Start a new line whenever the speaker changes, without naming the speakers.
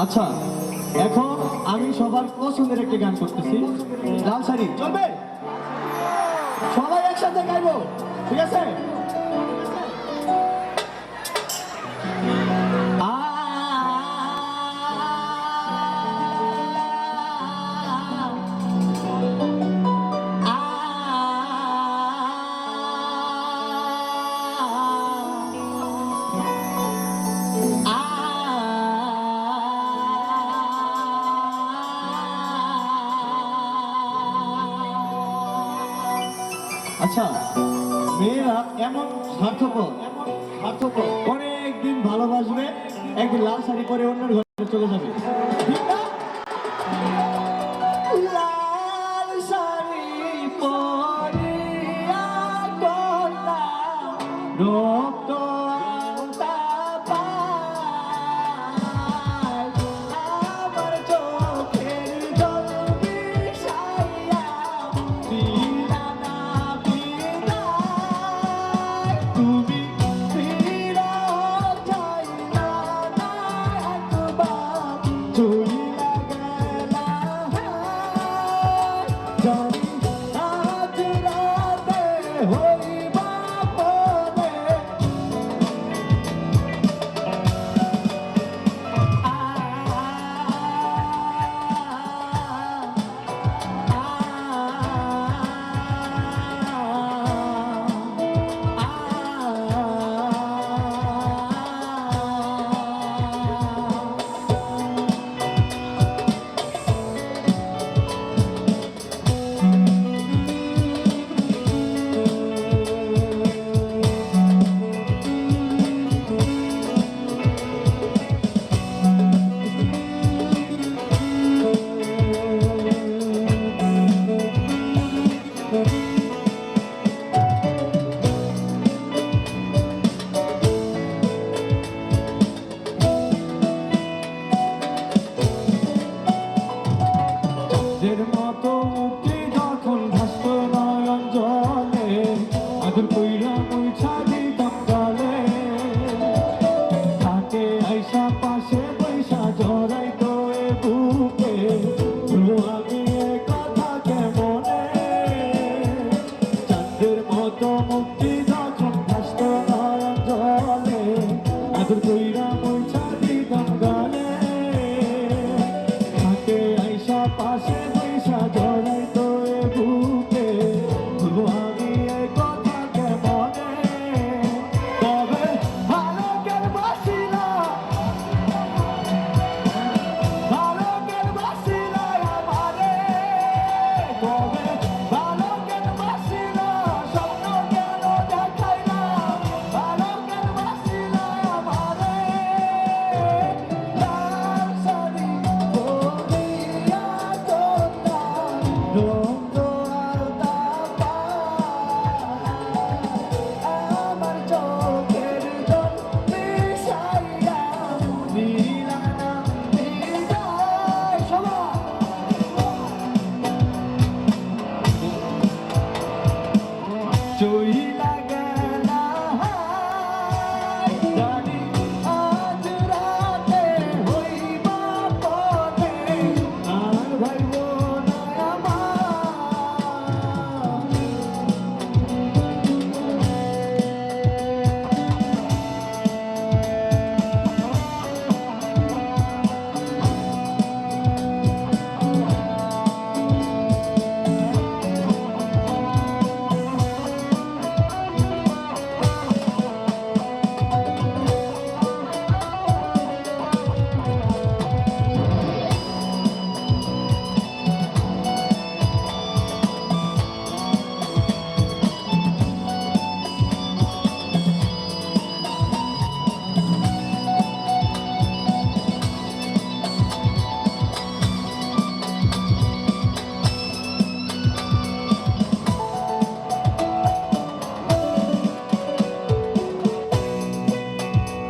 আচ্ছা, এখন আমি সবার পছন্দের একটি গান করতেছি, লাল শাড়ি। চলবে? সবাই একসাথে গাইবো, ঠিক আছে? আচ্ছা, মেয়েরা এমন স্বার্থপর, অনেকদিন ভালোবাসবে, একদিন লাল শাড়ি পরে অন্যের ঘরে চলে যাবে, ঠিক না? লাল শাড়ি পরিয়া কন্যা রক্ত আলতা পায়, আমার চোখের জল বিষাইয়া দিলা না বিদায়। তুমি ফিরাও যাইলা না একবার, চইলা গেলা জানি আজ রাতে হইবা পরে। এর মতো মুক্তি যখন ভাস্ত নয়ন জলে, আদর কইরা মুইছা দিতাম গালে, তাকে আইসা পাশে পয়সা জড়াইতো এ বুকে।